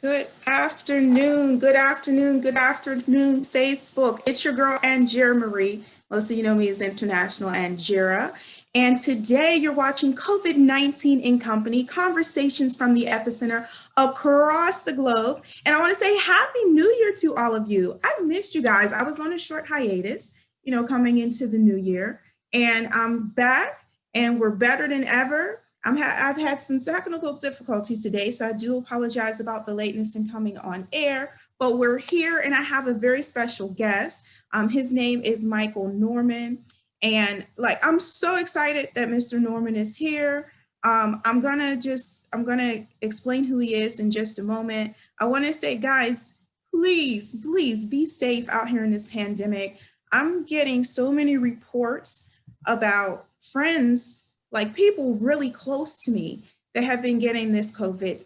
Good afternoon, good afternoon, good afternoon, Facebook. It's your girl, Angira Marie. Most of you know me as International Angira. And today you're watching COVID-19 in Company, conversations from the epicenter across the globe. And I want to say Happy New Year to all of you. I missed you guys. I was on a short hiatus, coming into the new year. And I'm back and we're better than ever. I've had some technical difficulties today, so I do apologize about the lateness in coming on air, but we're here and I have a very special guest. His name is Michael Norman. And I'm so excited that Mr. Norman is here. I'm gonna explain who he is in just a moment. I wanna say, guys, please be safe out here in this pandemic. I'm getting so many reports about friends, like people really close to me that have been getting this COVID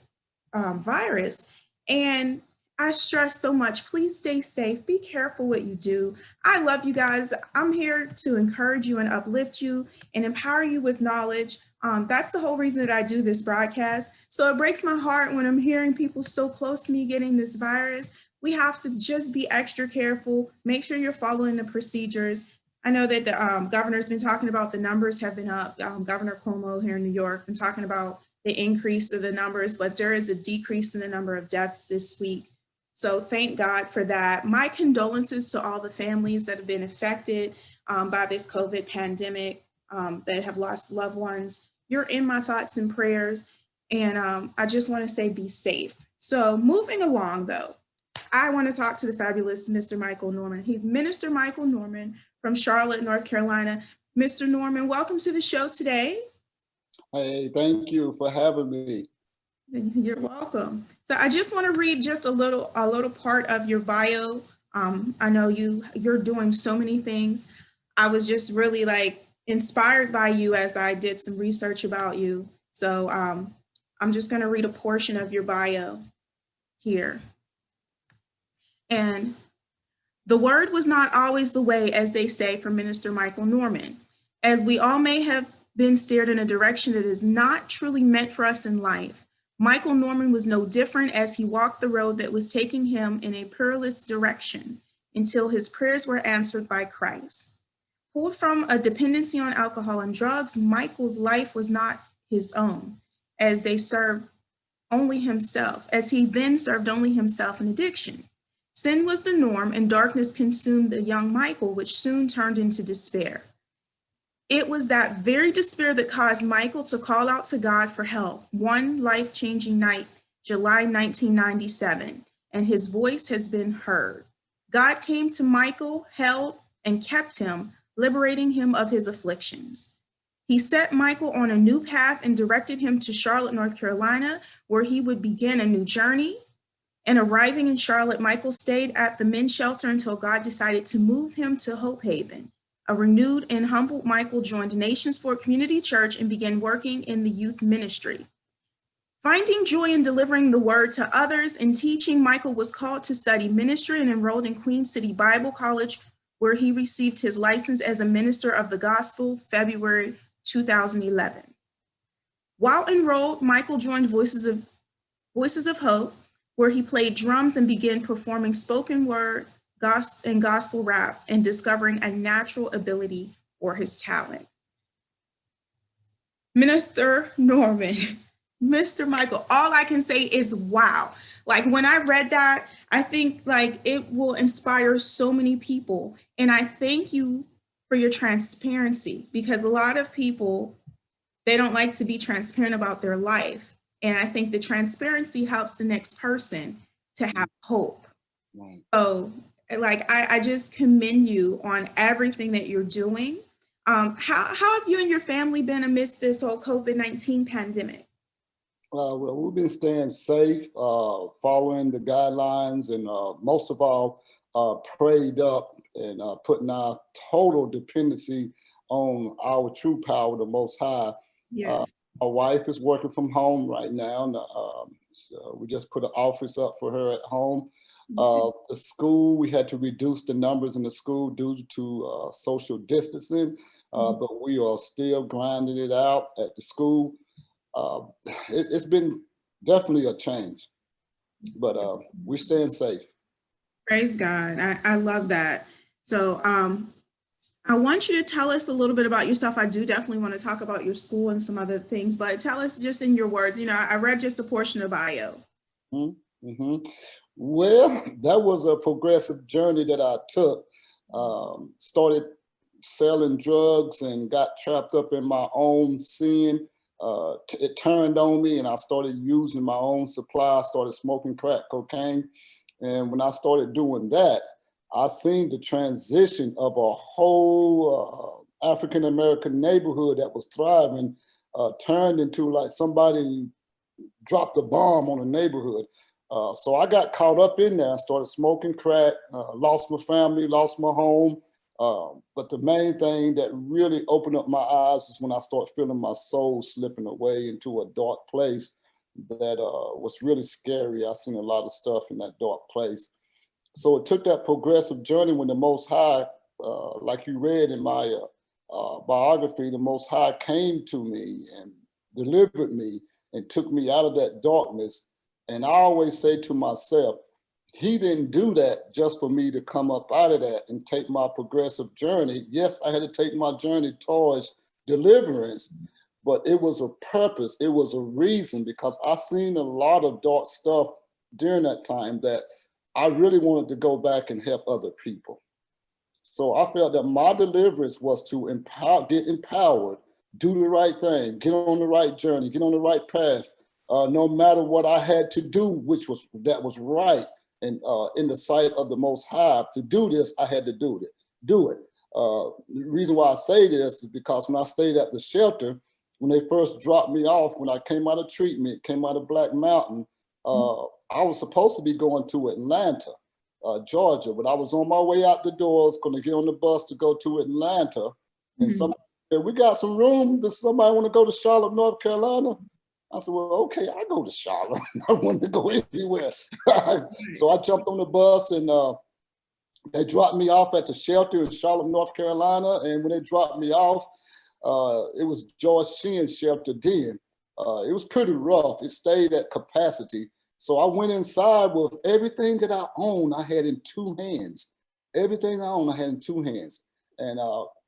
virus. And I stress so much, please stay safe, be careful what you do. I love you guys. I'm here to encourage you and uplift you and empower you with knowledge. That's the whole reason that I do this broadcast. So it breaks my heart when I'm hearing people so close to me getting this virus. We have to just be extra careful, make sure you're following the procedures. I know that the governor's been talking about the numbers have been up. Governor Cuomo here in New York been talking about the increase of the numbers, but there is a decrease in the number of deaths this week. So thank God for that. My condolences to all the families that have been affected by this COVID pandemic, that have lost loved ones. You're in my thoughts and prayers. And I just want to say be safe. So moving along though, I want to talk to the fabulous Mr. Michael Norman. He's Minister Michael Norman from Charlotte, North Carolina. Mr. Norman, welcome to the show today. Hey, thank you for having me. You're welcome. So I just want to read just a little part of your bio. I know you're doing so many things. I was just really inspired by you as I did some research about you. So I'm just going to read a portion of your bio here. And the word was not always the way, as they say, for Minister Michael Norman, as we all may have been steered in a direction that is not truly meant for us in life. Michael Norman was no different as he walked the road that was taking him in a perilous direction until his prayers were answered by Christ. Pulled from a dependency on alcohol and drugs, Michael's life was not his own, as he then served only himself in addiction. Sin was the norm and darkness consumed the young Michael, which soon turned into despair. It was that very despair that caused Michael to call out to God for help one life-changing night, July 1997, and his voice has been heard. God came to Michael, held and kept him, liberating him of his afflictions. He set Michael on a new path and directed him to Charlotte, North Carolina, where he would begin a new journey. And arriving in Charlotte, Michael stayed at the men's shelter until God decided to move him to Hope Haven. A renewed and humbled Michael joined Nations for Community Church and began working in the youth ministry. Finding joy in delivering the word to others and teaching, Michael was called to study ministry and enrolled in Queen City Bible College, where he received his license as a minister of the gospel, February 2011. While enrolled, Michael joined Voices of Hope, where he played drums and began performing spoken word and gospel rap and discovering a natural ability for his talent. Minister Norman, Mr. Michael, all I can say is wow. When I read that, I think it will inspire so many people. And I thank you for your transparency, because a lot of people, they don't like to be transparent about their life. And I think the transparency helps the next person to have hope. Right. So I just commend you on everything that you're doing. How have you and your family been amidst this whole COVID-19 pandemic? Well, we've been staying safe, following the guidelines, and most of all, prayed up and putting our total dependency on our true power, the Most High. Yes. My wife is working from home right now. So we just put an office up for her at home. The school, we had to reduce the numbers in the school due to social distancing, but we are still grinding it out at the school. It's been definitely a change. but we're staying safe. Praise God. I love that. So I want you to tell us a little bit about yourself. I do definitely want to talk about your school and some other things, but tell us just in your words. I read just a portion of bio. Mm-hmm. Well, that was a progressive journey that I took. Started selling drugs and got trapped up in my own sin. It turned on me and I started using my own supply. I started smoking crack cocaine. And when I started doing that, I seen the transition of a whole African-American neighborhood that was thriving turned into like somebody dropped a bomb on a neighborhood. So I got caught up in there. I started smoking crack, lost my family, lost my home. But the main thing that really opened up my eyes is when I started feeling my soul slipping away into a dark place that was really scary. I seen a lot of stuff in that dark place. So it took that progressive journey when the Most High, like you read in my biography, the Most High came to me and delivered me and took me out of that darkness. And I always say to myself, he didn't do that just for me to come up out of that and take my progressive journey. Yes, I had to take my journey towards deliverance, but it was a purpose. It was a reason, because I seen a lot of dark stuff during that time that I really wanted to go back and help other people. So I felt that my deliverance was to get empowered, do the right thing, get on the right journey, get on the right path, no matter what I had to do, which was right. And in the sight of the Most High, to do this, I had to do it. The reason why I say this is because when I stayed at the shelter, when they first dropped me off, when I came out of treatment, came out of Black Mountain, I was supposed to be going to Atlanta, Georgia, but I was on my way out the doors, going to get on the bus to go to Atlanta. And somebody said, we got some room. Does somebody want to go to Charlotte, North Carolina? I said, well, okay, I go to Charlotte. I wanted to go anywhere. So I jumped on the bus and they dropped me off at the shelter in Charlotte, North Carolina. And when they dropped me off, it was George Sheen's shelter then. It was pretty rough. It stayed at capacity. So I went inside with everything that I owned, I had in two hands. Everything I owned, I had in two hands. And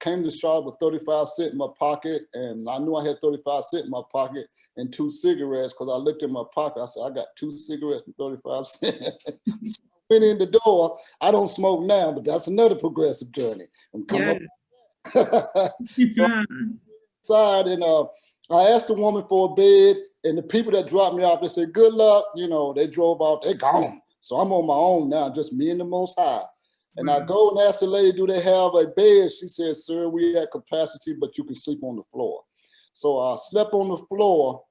came to Charlotte with 35 cents in my pocket. And I knew I had 35 cents in my pocket and 2 cigarettes, because I looked in my pocket. I said, I got 2 cigarettes and 35 cents. So I went in the door. I don't smoke now, but that's another progressive journey. And come up inside, and I asked the woman for a bed, and the people that dropped me off, they said, good luck. They drove off, they're gone. So I'm on my own now, just me and the Most High. And I go and ask the lady, do they have a bed? She said, sir, we at capacity, but you can sleep on the floor. So I slept on the floor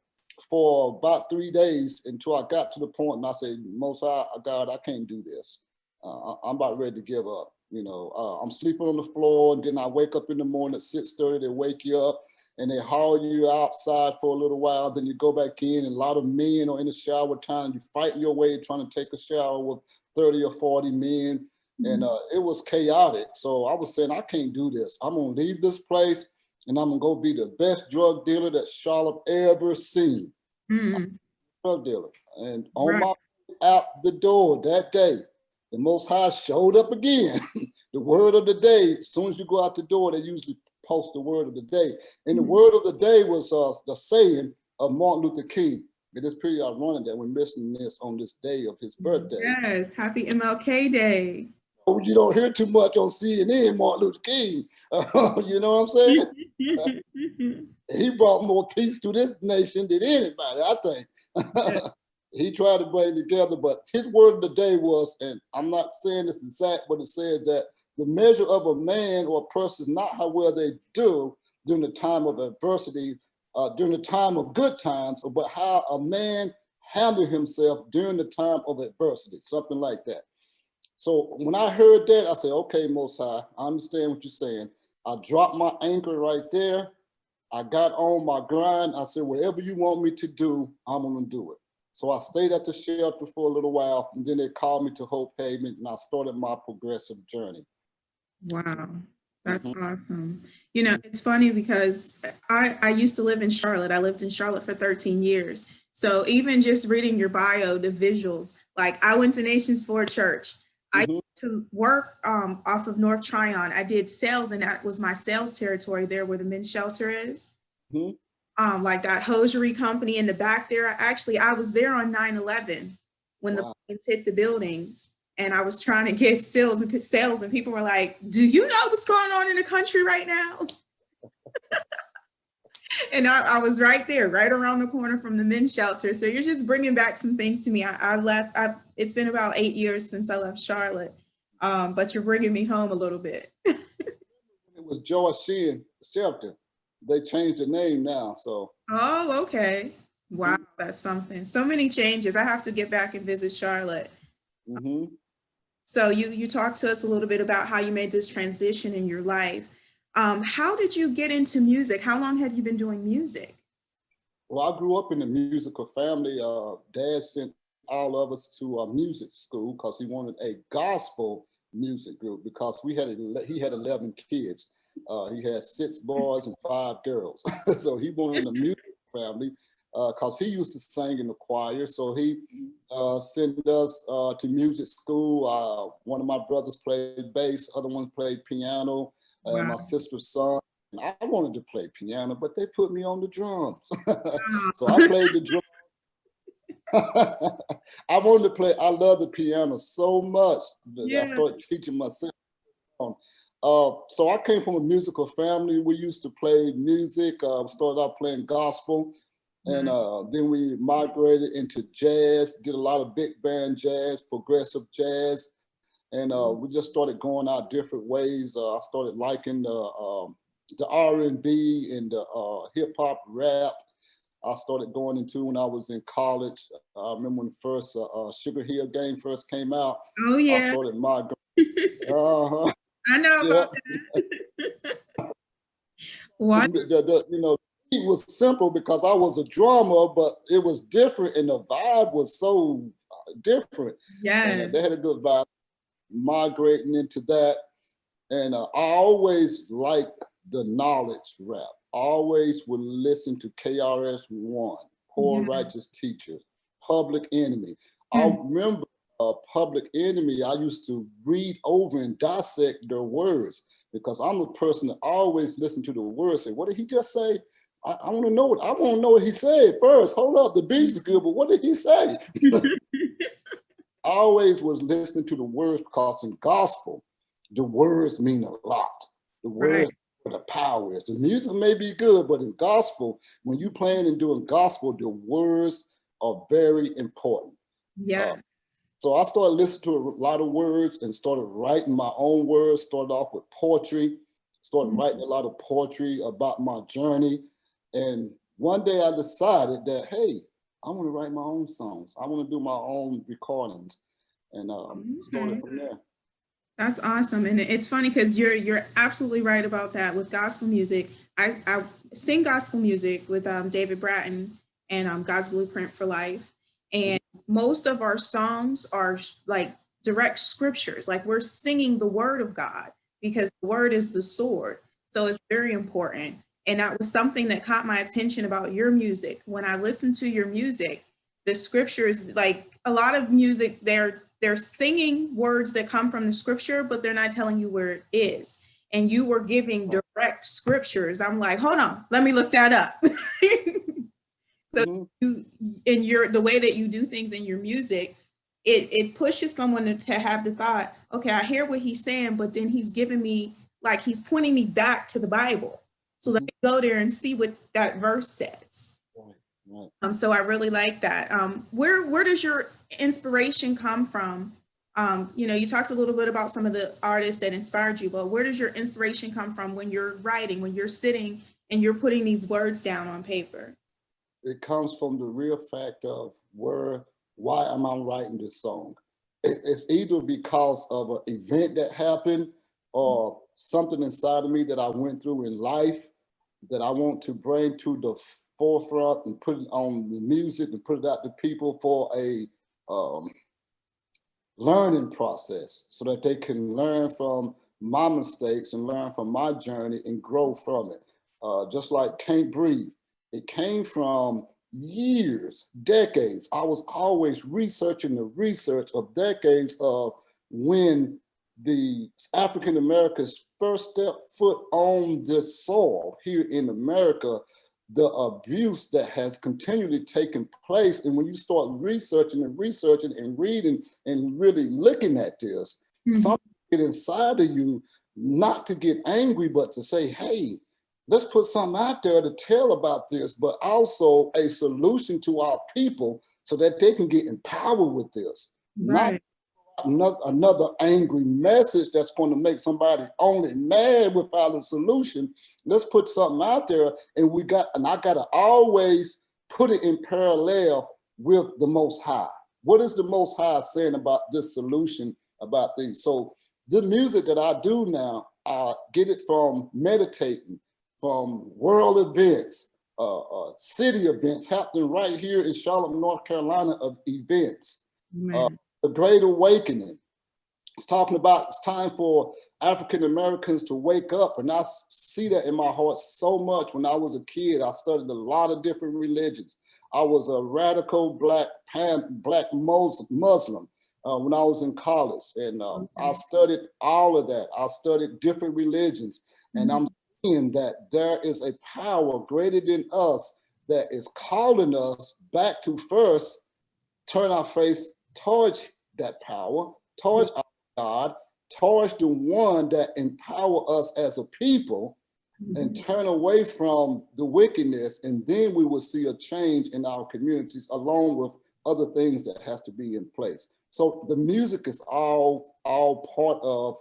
for about 3 days until I got to the point and I said, Most High, God, I can't do this. I'm about ready to give up. I'm sleeping on the floor, and then I wake up in the morning at 6:30, they wake you up and they haul you outside for a little while. Then you go back in, and a lot of men are in the shower time. You fight your way trying to take a shower with 30 or 40 men. And it was chaotic. So I was saying, I can't do this. I'm going to leave this place and I'm going to go be the best drug dealer that Charlotte ever seen. Drug dealer. And on my way out the door that day, the Most High showed up again. The word of the day, as soon as you go out the door, they usually post the word of the day. And the word of the day was the saying of Martin Luther King. It is pretty ironic that we're missing this on this day of his birthday. Yes, happy MLK Day. You don't hear too much on CNN, Martin Luther King. You know what I'm saying? He brought more peace to this nation than anybody, I think. He tried to bring it together, but his word of the day was, and I'm not saying this exact, but it said that the measure of a man or a person is not how well they do during the time of adversity, during the time of good times, but how a man handled himself during the time of adversity, something like that. So when I heard that, I said, okay, Most High, I understand what you're saying. I dropped my anchor right there. I got on my grind. I said, whatever you want me to do, I'm going to do it. So I stayed at the shelter for a little while, and then they called me to Hope Haven, and I started my progressive journey. Wow, that's awesome. It's funny because I used to live in Charlotte. I lived in Charlotte for 13 years. So even just reading your bio, the visuals, Like I went to Nations for Church. I Mm-hmm. used to work off of North Tryon. I did sales, and that was my sales territory there where the men's shelter is. Mm-hmm. Like that hosiery company in the back there. Actually, I was there on 9/11 when the Wow. planes hit the buildings, and I was trying to get sales, and people were like, "Do you know what's going on in the country right now?" And I was right there, right around the corner from the men's shelter. So you're just bringing back some things to me. I left. It's been about 8 years since I left Charlotte, but you're bringing me home a little bit. It was George Sheehan Shelter. They changed the name now. So Oh, okay. Wow, that's something. So many changes. I have to get back and visit Charlotte. mm-hmm. So you talked to us a little bit about how you made this transition in your life. How did you get into music? How long have you been doing music? Well, I grew up in a musical family. Dad sent all of us to a music school because he wanted a gospel music group because he had 11 kids. He had 6 boys and 5 girls. So he wanted a music family because he used to sing in the choir. So he sent us to music school. One of my brothers played bass, other ones played piano, and Wow. my sister's son. I wanted to play piano, but they put me on the drums. So I played the drum. I wanted to play. I love the piano so much that I Yeah. started teaching myself. So I came from a musical family. We used to play music. Started out playing gospel, and then we migrated into jazz. Did a lot of big band jazz, progressive jazz, and we just started going out different ways. I started liking the R&B and the hip hop rap. I started going into when I was in college. I remember when the first Sugar Hill game first came out. Oh I yeah. started migrating. Uh-huh. I know Yeah. about that. What? It was simple because I was a drummer, but it was different, and the vibe was so different. And Yes. they had a good vibe. Migrating into that, and I always liked the knowledge rap. Always would listen to KRS-One, Poor Yeah. Righteous Teachers, Public Enemy. I Hmm. remember Public Enemy. I used to read over and dissect their words because I'm a person that always listen to the words. Say, what did he just say? I want to know what I want to know what he said first. Hold up, the beat is good, but what did he say? I always was listening to the words because in gospel, the words mean a lot. The Right. words are the power is. The music may be good, but in gospel, when you playing and doing gospel, the words are very important. Uh, Yeah. so I started listening to a lot of words and started writing my own words. Started off with poetry, started writing a lot of poetry about my journey. And one day I decided that, hey, I want to write my own songs. I want to do my own recordings, and started Okay. from there. That's awesome. And it's funny because you're absolutely right about that with gospel music. I sing gospel music with David Bratton and God's Blueprint for Life. And most of our songs are like direct scriptures. Like we're singing the word of God because the word is the sword. So it's very important. And that was something that caught my attention about your music. When I listened to your music, the scriptures, like a lot of music, they're singing words that come from the scripture, but they're not telling you where it is. And you were giving direct scriptures. I'm like, hold on, let me look that up. So Mm-hmm. you, in your the way that you do things in your music, it pushes someone to have the thought, okay, I hear what he's saying, but then he's giving me, like, he's pointing me back to the Bible. So let Mm-hmm. me go there and see what that verse says. Right, right. So I really like that. Where does your inspiration come from? You talked a little bit about some of the artists that inspired you, but where does your inspiration come from when you're writing, when you're sitting and you're putting these words down on paper? It comes from the real fact of why am I writing this song? It's either because of an event that happened or something inside of me that I went through in life that I want to bring to the forefront and put it on the music and put it out to people for a um, learning process so that they can learn from my mistakes and learn from my journey and grow from it. Just like Can't Breathe, it came from years, decades. I was always researching the research of decades of when the African Americans first stepped foot on this soil here in America, the abuse that has continually taken place. And when you start researching and researching and reading and really looking at this, something get inside of you, not to get angry, but to say, hey, let's put something out there to tell about this, but also a solution to our people so that they can get empowered with this. Right. Not another angry message that's going to make somebody only mad without a solution. Let's put something out there, and I got to always put it in parallel with the Most High. What is the Most High saying about this solution, about these? So the music that I do now, I get it from meditating, from world events, city events happening right here in Charlotte, North Carolina, of events. The Great Awakening. It's talking about it's time for African Americans to wake up. And I see that in my heart so much. When I was a kid, I studied a lot of different religions. I was a radical black Muslim when I was in college. And I studied all of that. I studied different religions. And I'm seeing that there is a power greater than us that is calling us back to first turn our face towards that power, towards our God, towards the one that empower us as a people, and turn away from the wickedness, and then we will see a change in our communities along with other things that has to be in place. So the music is all part of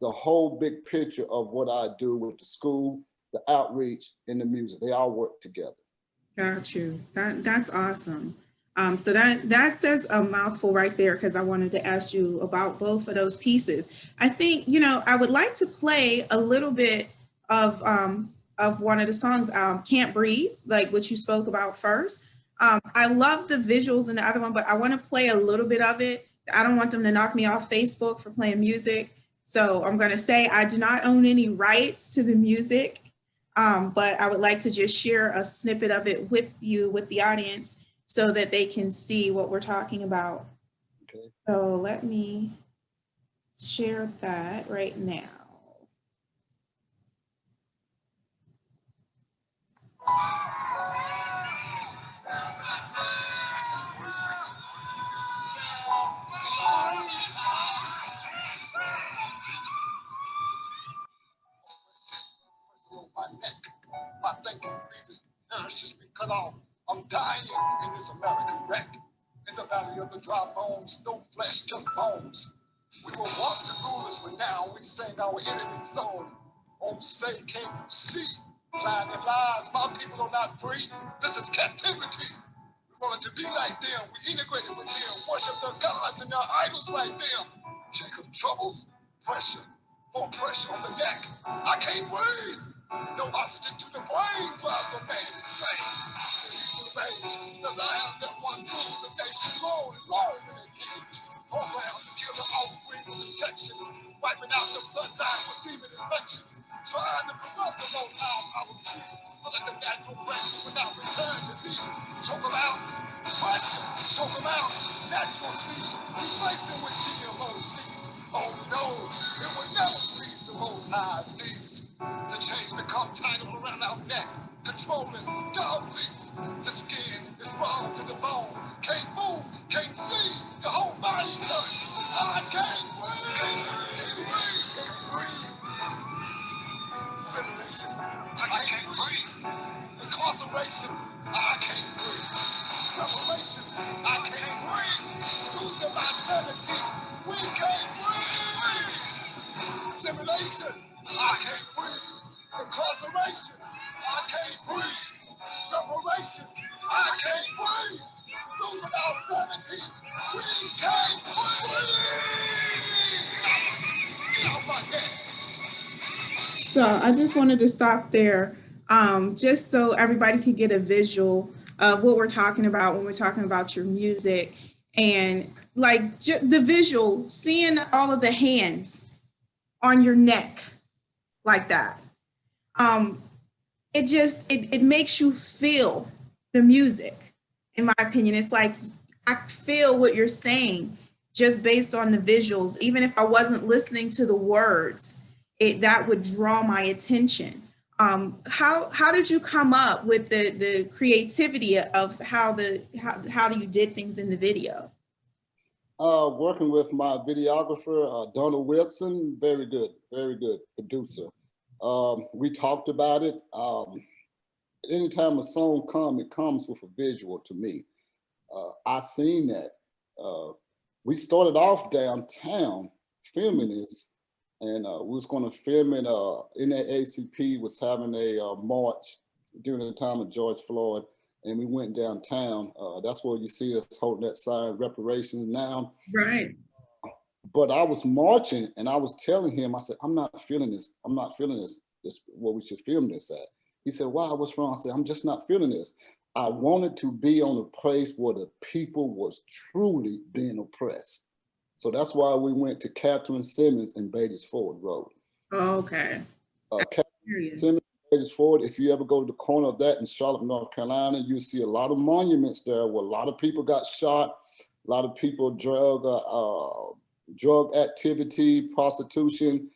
the whole big picture of what I do with the school, the outreach, and the music. They all work together. Got you. That's awesome. So that says a mouthful right there, because I wanted to ask you about both of those pieces. I think, I would like to play a little bit of one of the songs, Can't Breathe, like what you spoke about first. I love the visuals in the other one, but I want to play a little bit of it. I don't want them to knock me off Facebook for playing music. So I'm going to say I do not own any rights to the music, but I would like to just share a snippet of it with you, with the audience, so that they can see what we're talking about. Okay. So let me share that right now. My thinking, breathing, nerves just been cut off. I'm dying in this American wreck. In the valley of the dry bones, no flesh, just bones. We were once the rulers, but now we sing our enemy's song. Oh, say, can you see? Blind and lies, my people are not free. This is captivity. We wanted to be like them. We integrated with them, worship their gods and their idols like them. Jacob troubles, pressure, more pressure on the neck. I can't breathe. No oxygen to the brain, drives a man insane. The evil rage, the lions that once ruled the nation, roll in a cage. Programmed to kill the offspring with injections, wiping out the bloodline with demon infections, trying to corrupt the most power tree, so that the natural branches will not return to thee. Choke them out, pressure, choke them out, natural seeds, replace them with GMO seeds. Oh no, it will never please the Most High's needs. The chains become tighter around our neck, controlling dog lease. The skin is raw to the bone, can't move, can't see, the whole body's hurt. I can't breathe, can't breathe. Simulation, I can't breathe. Incarceration, I can't breathe. Preparation, I can't breathe. Losing my sanity, we can't breathe. Simulation, I can't breathe. Incarceration, I can't breathe. Preparation, I can't breathe. Losing our sanity, we can't breathe. Get off my neck. So I just wanted to stop there, just so everybody can get a visual of what we're talking about when we're talking about your music, and like the visual, seeing all of the hands on your neck like that. It makes you feel the music. in my opinion. It's like I feel what you're saying just based on the visuals. Even if I wasn't listening to the words, that would draw my attention. How did you come up with the creativity of how you did things in the video? Working with my videographer, Donald Wilson, very good producer. We talked about it. Anytime a song comes, it comes with a visual to me. I seen that. We started off downtown filming this, and we was going to film it. NAACP was having a march during the time of George Floyd, and we went downtown. That's where you see us holding that sign, reparations now. Right. But I was marching, and I was telling him, I said, I'm not feeling this. I'm not feeling this. This where we should film this at. He said, why, what's wrong? I said, I'm just not feeling this. I wanted to be on a place where the people was truly being oppressed. So that's why we went to Catherine Simmons and Beatties Ford Road. Oh, okay. Catherine Simmons, Beatties Ford, if you ever go to the corner of that in Charlotte, North Carolina, you see a lot of monuments there where a lot of people got shot, a lot of people drug activity, prostitution,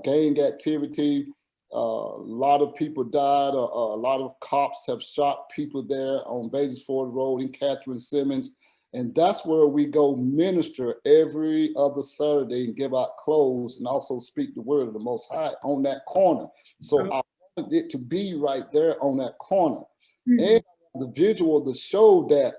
gang activity. A lot of people died. A lot of cops have shot people there on Beatties Ford Road in Catherine Simmons. And that's where we go minister every other Saturday and give out clothes and also speak the word of the Most High on that corner. So I wanted it to be right there on that corner. And the visual to show that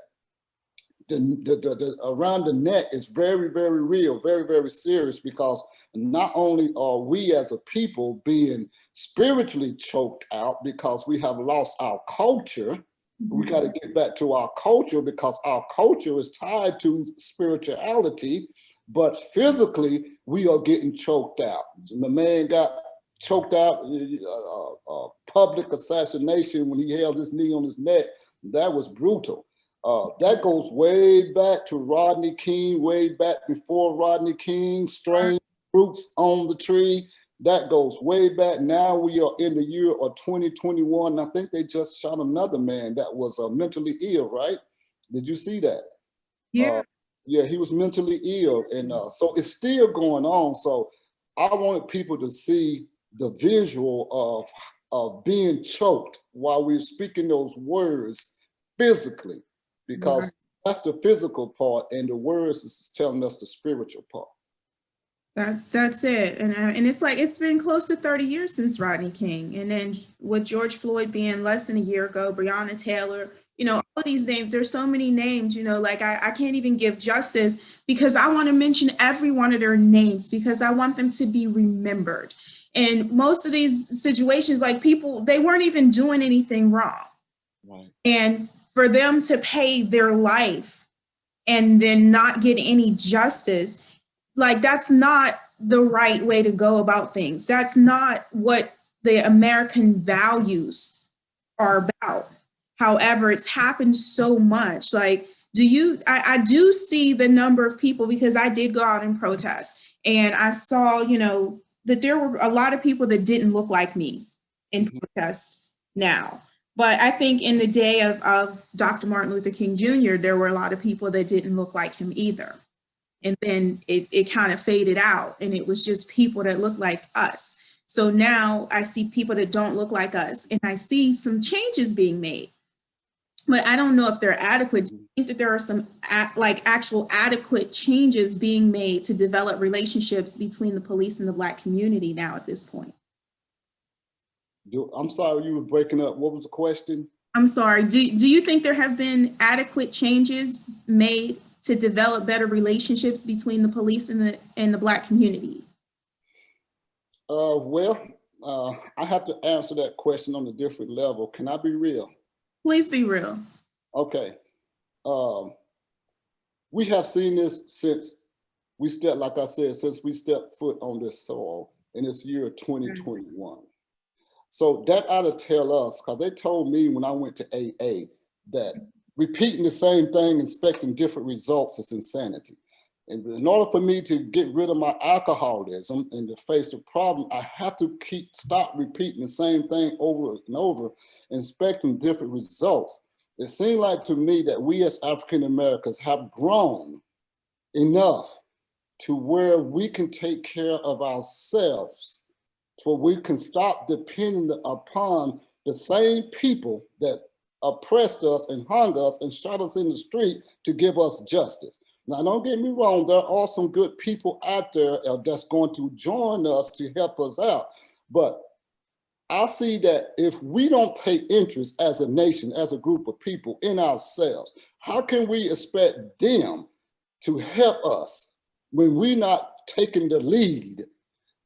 the around the net is very, very real, very, very serious, because not only are we as a people being spiritually choked out because we have lost our culture, we got to get back to our culture because our culture is tied to spirituality, but physically we are getting choked out. The man got choked out, public assassination when he held his knee on his neck. That was brutal. That goes way back to Rodney King, way back before Rodney King, strange fruits on the tree. That goes way back. Now we are in the year of 2021. I think they just shot another man that was mentally ill, right? Did you see that? Yeah. Yeah, he was mentally ill. And so it's still going on. So I wanted people to see the visual of being choked while we're speaking those words physically, because that's the physical part, and the words is telling us the spiritual part. That's it. And it's like, it's been close to 30 years since Rodney King. And then with George Floyd being less than a year ago, Breonna Taylor, all of these names, there's so many names, like I can't even give justice because I want to mention every one of their names because I want them to be remembered. And most of these situations, like people, they weren't even doing anything wrong. Right. And for them to pay their life and then not get any justice, like that's not the right way to go about things. That's not what the American values are about. However, it's happened so much. Like, I do see the number of people, because I did go out and protest, and I saw, that there were a lot of people that didn't look like me in protest now. But I think in the day of Dr. Martin Luther King Jr., there were a lot of people that didn't look like him either. And then it kind of faded out, and it was just people that look like us. So now I see people that don't look like us, and I see some changes being made, but I don't know if they're adequate. Do you think that there are some actual adequate changes being made to develop relationships between the police and the Black community now at this point? I'm sorry, you were breaking up. What was the question? I'm sorry. Do you think there have been adequate changes made to develop better relationships between the police and the Black community? I have to answer that question on a different level. Can I be real? Please be real. Okay. We have seen this since we stepped, like I said, since we stepped foot on this soil in this year 2021. So that ought to tell us, because they told me when I went to AA that repeating the same thing, expecting different results is insanity. And in order for me to get rid of my alcoholism and to face the problem, I have to stop repeating the same thing over and over, expecting different results. it seems like to me that we as African Americans have grown enough to where we can take care of ourselves, so we can stop depending upon the same people that oppressed us and hung us and shot us in the street to give us justice. Now, don't get me wrong, there are some good people out there that's going to join us to help us out. But I see that if we don't take interest as a nation, as a group of people in ourselves, how can we expect them to help us when we're not taking the lead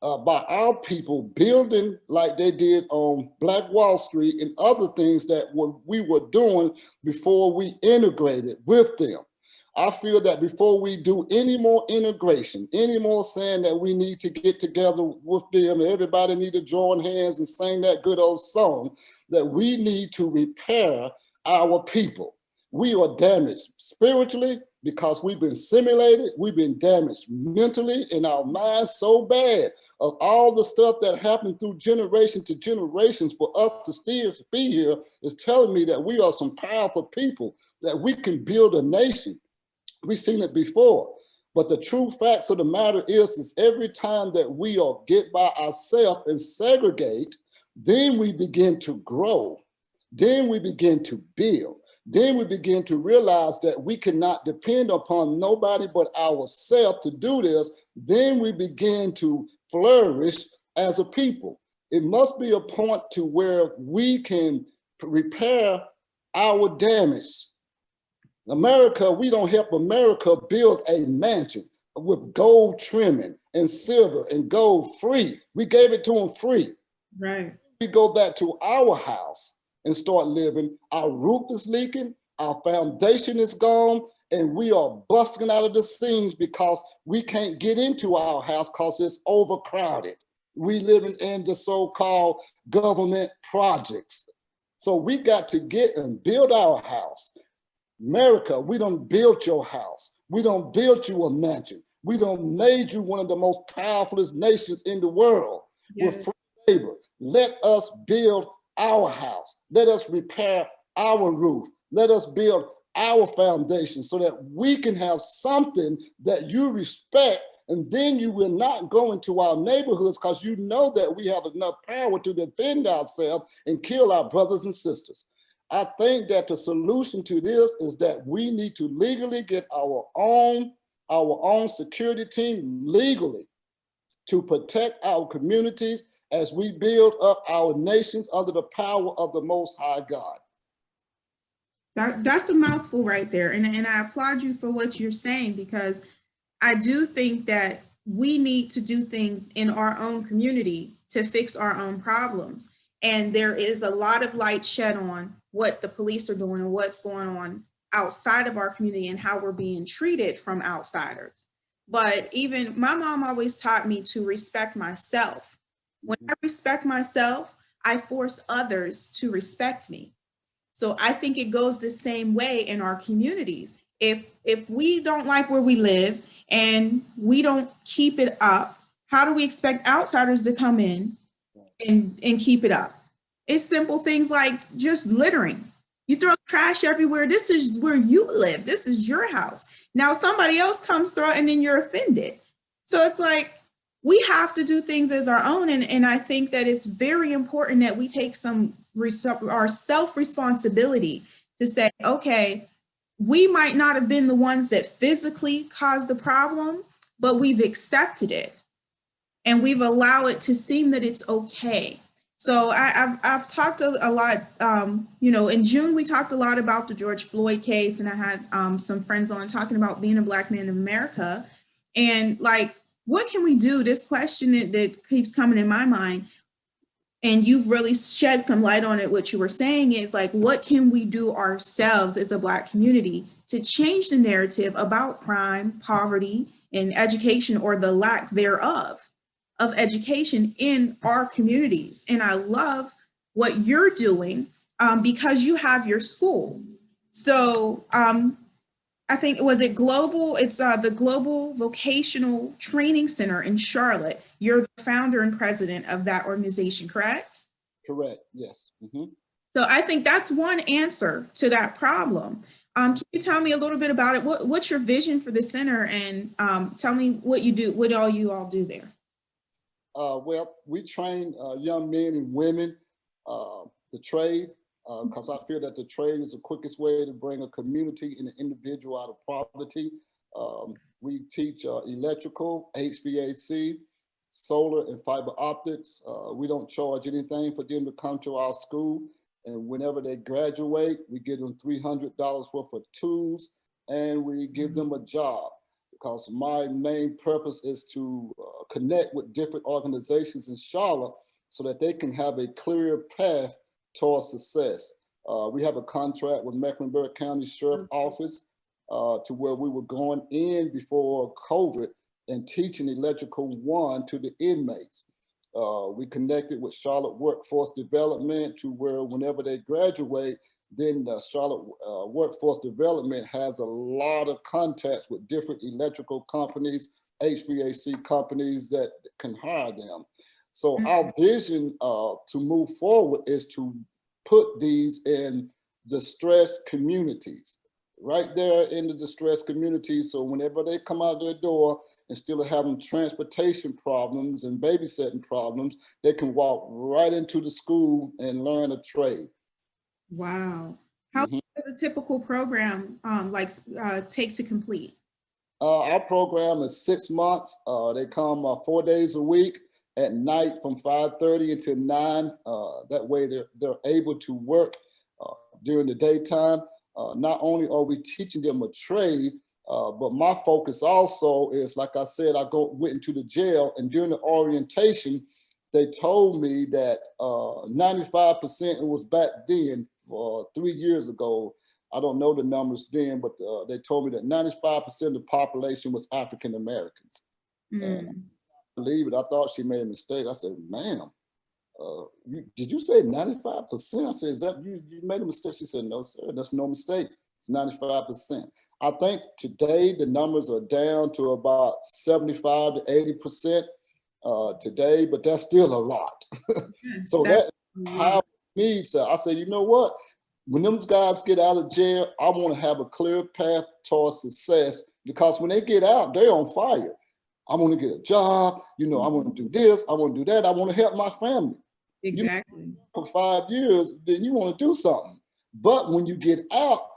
by our people building like they did on Black Wall Street and other things that we were doing before we integrated with them? I feel that before we do any more integration, any more saying that we need to get together with them, everybody need to join hands and sing that good old song, that we need to repair our people. We are damaged spiritually because we've been simulated. We've been damaged mentally in our minds so bad of all the stuff that happened through generation to generations. For us to still be here is telling me that we are some powerful people, that we can build a nation. We've seen it before, but the true facts of the matter is every time that we are get by ourselves and segregate, then we begin to grow, then we begin to build, then we begin to realize that we cannot depend upon nobody but ourselves to do this. Then we begin to flourish as a people. It must be a point to where we can repair our damage. America, we don't help America build a mansion with gold trimming and silver and gold free. We gave it to them free. Right. We go back to our house and start living. Our roof is leaking, our foundation is gone, and we are busting out of the seams because we can't get into our house because it's overcrowded. We living in the so-called government projects. So we got to get and build our house. America, we don't build your house. We don't build you a mansion. We don't made you one of the most powerful nations in the world. Yes. With free labor. Let us build our house. Let us repair our roof. Let us build our foundation so that we can have something that you respect, and then you will not go into our neighborhoods because you know that we have enough power to defend ourselves and kill our brothers and sisters. I think that the solution to this is that we need to legally get our own security team legally to protect our communities as we build up our nations under the power of the Most High God. That's a mouthful right there. And I applaud you for what you're saying, because I do think that we need to do things in our own community to fix our own problems. And there is a lot of light shed on what the police are doing and what's going on outside of our community and how we're being treated from outsiders. But even my mom always taught me to respect myself. When I respect myself, I force others to respect me. So I think it goes the same way in our communities. If we don't like where we live and we don't keep it up, how do we expect outsiders to come in and keep it up? It's simple things like just littering. You throw trash everywhere. This is where you live. This is your house. Now somebody else comes through and then you're offended. So it's like, we have to do things as our own. And I think that it's very important that we take our self-responsibility to say, okay, we might not have been the ones that physically caused the problem, but we've accepted it and we've allowed it to seem that it's okay. So I've talked a lot, in June, we talked a lot about the George Floyd case, and I had some friends on talking about being a Black man in America. And like, what can we do? This question that keeps coming in my mind, and you've really shed some light on it. What you were saying is like, what can we do ourselves as a Black community to change the narrative about crime, poverty, and education, or the lack thereof of education in our communities? And I love what you're doing because you have your school. So I think, was it global? It's the Global Vocational Training Center in Charlotte. You're the founder and president of that organization, correct? Correct, yes. Mm-hmm. So I think that's one answer to that problem. Can you tell me a little bit about it? What's your vision for the center, and tell me what you do, what all you all do there? Well, we train young men and women the trade, because I feel that the trade is the quickest way to bring a community and an individual out of poverty. We teach electrical, HVAC, solar, and fiber optics. We don't charge anything for them to come to our school. And whenever they graduate, we give them $300 worth of tools, and we give them a job. Because my main purpose is to connect with different organizations in Charlotte so that they can have a clear path towards success. We have a contract with Mecklenburg County Sheriff Office to where we were going in before COVID and teaching Electrical 1 to the inmates. We connected with Charlotte Workforce Development to where whenever they graduate, then Charlotte Workforce Development has a lot of contacts with different electrical companies, HVAC companies that can hire them. So our vision to move forward is to put these in distressed communities, right there in the distressed communities. So whenever they come out their door, instead of having transportation problems and babysitting problems, they can walk right into the school and learn a trade. Wow. How long does a typical program take to complete? Our program is 6 months. They come 4 days a week at night from 5:30 until 9. That way they're able to work during the daytime. Not only are we teaching them a trade, but my focus also is, like I said, went into the jail, and during the orientation, they told me that 95%, it was back then, 3 years ago, I don't know the numbers then, but they told me that 95% of the population was African Americans. And I believe it. I thought she made a mistake. I said, ma'am, did you say 95%? I said, is that you made a mistake? She said, no, sir, that's no mistake. It's 95%. I think today the numbers are down to about 75 to 80% today, but that's still a lot. So that how needs. I said, you know what? When them guys get out of jail, I want to have a clear path towards success, because when they get out, they're on fire. I want to get a job. You know, I want to do this. I want to do that. I want to help my family. Exactly. You know, for 5 years, then you want to do something. But when you get out,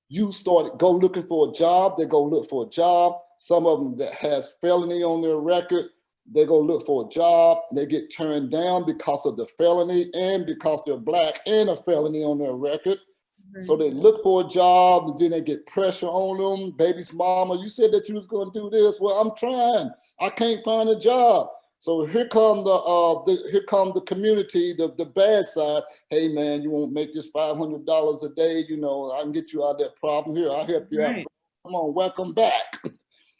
you go looking for a job. They go look for a job. Some of them that has felony on their record, they go look for a job. They get turned down because of the felony and because they're Black and a felony on their record. So they look for a job, and then they get pressure on them. Baby's mama, you said that you was going to do this. Well, I'm trying. I can't find a job. So here come the community, the bad side. Hey man, you won't make this $500 a day. You know, I can get you out of that problem. Here, I'll help you out. Come on, welcome back.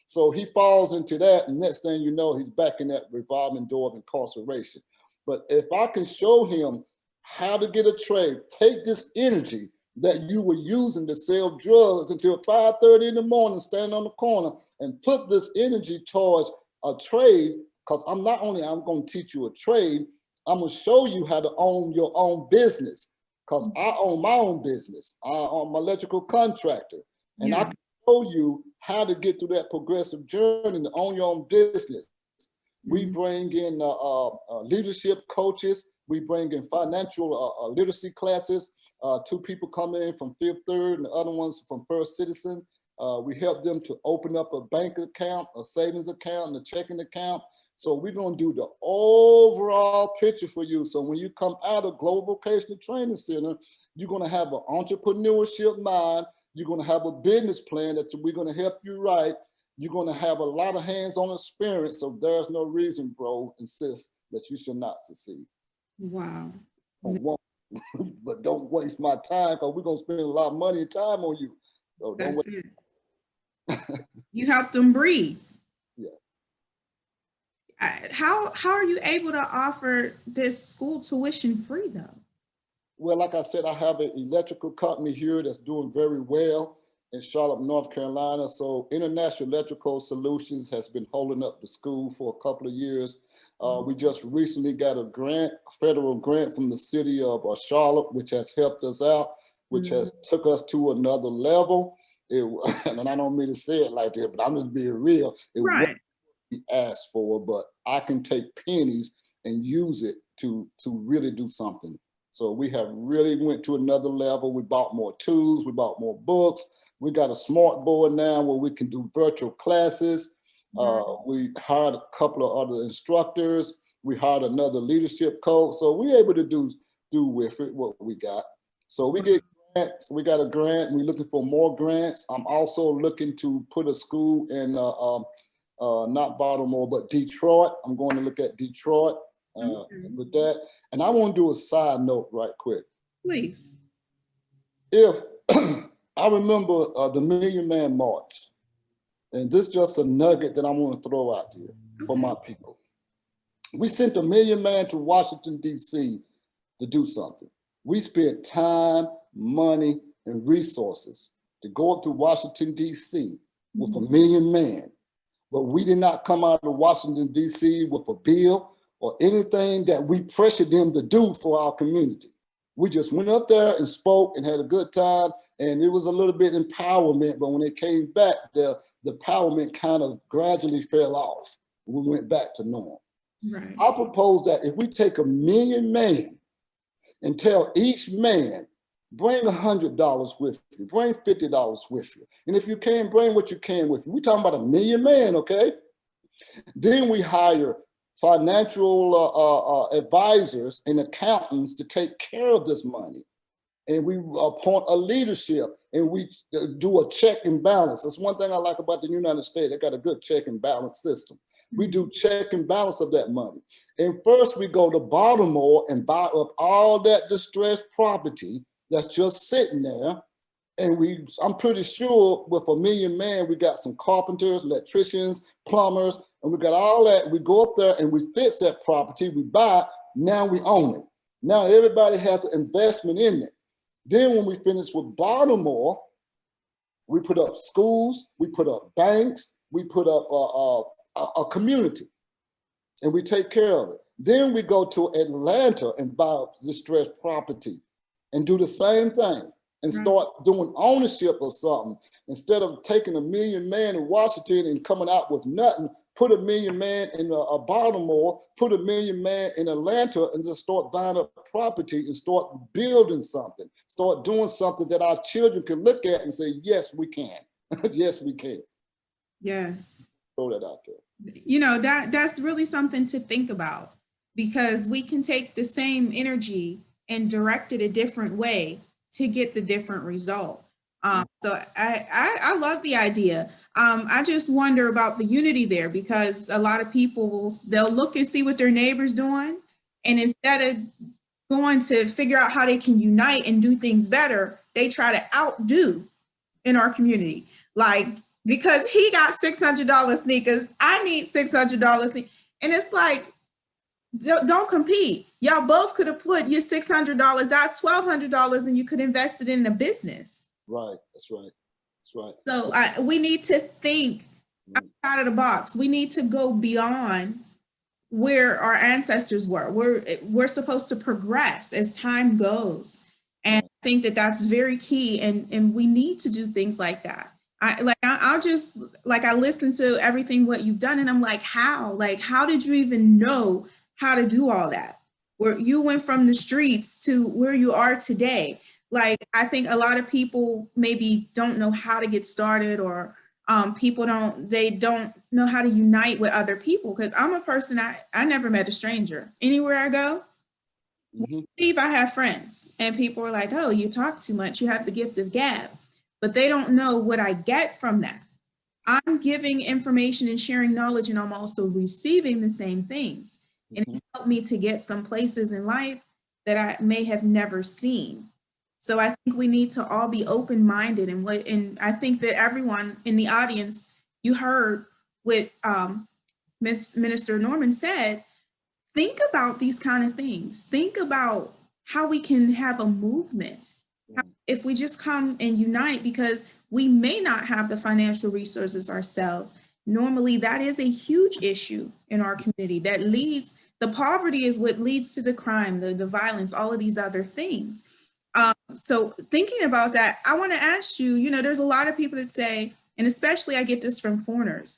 So he falls into that, and next thing you know, he's back in that revolving door of incarceration. But if I can show him how to get a trade, take this energy that you were using to sell drugs until 5:30 in the morning, standing on the corner, and put this energy towards a trade, because I'm going to teach you a trade, I'm going to show you how to own your own business, because I own my own business. I'm an electrical contractor, and I can show you how to get through that progressive journey to own your own business. We bring in leadership coaches. We bring in financial literacy classes. 2 people come in from Fifth Third and the other ones from First Citizen. We help them to open up a bank account, a savings account, and a checking account. So we're going to do the overall picture for you. So when you come out of Global Vocational Training Center, you're going to have an entrepreneurship mind. You're going to have a business plan that we're going to help you write. You're going to have a lot of hands-on experience. So there's no reason, bro, insist that you should not succeed. Wow. But don't waste my time, because we're going to spend a lot of money and time on you. So don't waste. You help them breathe. Yeah. How are you able to offer this school tuition free though? Well, like I said, I have an electrical company here that's doing very well. in Charlotte, North Carolina. So International Electrical Solutions has been holding up the school for a couple of years. We just recently got a grant, a federal grant from the city of Charlotte, which has helped us out, which has took us to another level. And I don't mean to say it like that, but I'm just being real. It wasn't what we asked for, but I can take pennies and use it to really do something. So we have really went to another level. We bought more tools, we bought more books. We got a smart board now where we can do virtual classes. We hired a couple of other instructors. We hired another leadership coach. So we're able to do with it what we got. So we get grants. We got a grant. We're looking for more grants. I'm also looking to put a school in not Baltimore, but Detroit. I'm going to look at Detroit with that. And I want to do a side note right quick. Please. If I remember the Million Man March, and this is just a nugget that I want to throw out here for my people. We sent a million man to Washington, D.C. to do something. We spent time, money, and resources to go up to Washington, D.C. with a million man. But we did not come out of Washington, D.C. with a bill or anything that we pressured them to do for our community. We just went up there and spoke and had a good time, and it was a little bit empowerment, but when they came back, the empowerment kind of gradually fell off. We went back to normal. Right. I propose that if we take a million man and tell each man, bring $100 with you, bring $50 with you. And if you can, bring what you can with you. We're talking about a million man, okay? Then we hire financial advisors and accountants to take care of this money. And we appoint a leadership and we do a check and balance. That's one thing I like about the United States. They got a good check and balance system. We do check and balance of that money. And first we go to Baltimore and buy up all that distressed property that's just sitting there. And I'm pretty sure with a million man, we got some carpenters, electricians, plumbers, and we got all that. We go up there and we fix that property, we buy it, now we own it. Now everybody has an investment in it. Then when we finish with Baltimore, we put up schools, we put up banks, we put up a community, and we take care of it. Then we go to Atlanta and buy distressed property and do the same thing and start doing ownership of something. Instead of taking a million man in Washington and coming out with nothing, put a million man in Baltimore, put a million man in Atlanta, and just start buying up property and start building something, start doing something that our children can look at and say, yes, we can. Yes, we can. Yes. Throw that out there. You know, that's really something to think about, because we can take the same energy and direct it a different way to get the different result. So I love the idea. I just wonder about the unity there, because a lot of people they'll look and see what their neighbor's doing, and instead of going to figure out how they can unite and do things better, they try to outdo in our community. Like, because he got $600 sneakers, I need $600 sneakers. And it's like, don't compete. Y'all both could have put your $600, that's $1,200, and you could invest it in a business. Right, that's right, that's right. So we need to think outside of the box. We need to go beyond where our ancestors were. We're supposed to progress as time goes. And I think that that's very key. And we need to do things like that. I listen to everything what you've done, and I'm like, how did you even know how to do all that? Where you went from the streets to where you are today. Like, I think a lot of people maybe don't know how to get started, or people don't know how to unite with other people. Because I'm a person, I never met a stranger. Anywhere I go, I have friends, and people are like, oh, you talk too much, you have the gift of gab. But they don't know what I get from that. I'm giving information and sharing knowledge, and I'm also receiving the same things. And it's helped me to get some places in life that I may have never seen. So I think we need to all be open-minded, and I think that everyone in the audience, you heard what Minister Norman said, think about these kind of things. Think about how we can have a movement. If we just come and unite, because we may not have the financial resources ourselves. Normally, that is a huge issue in our community that leads, the poverty is what leads to the crime, the violence, all of these other things. So thinking about that, I want to ask you, there's a lot of people that say, and especially I get this from foreigners,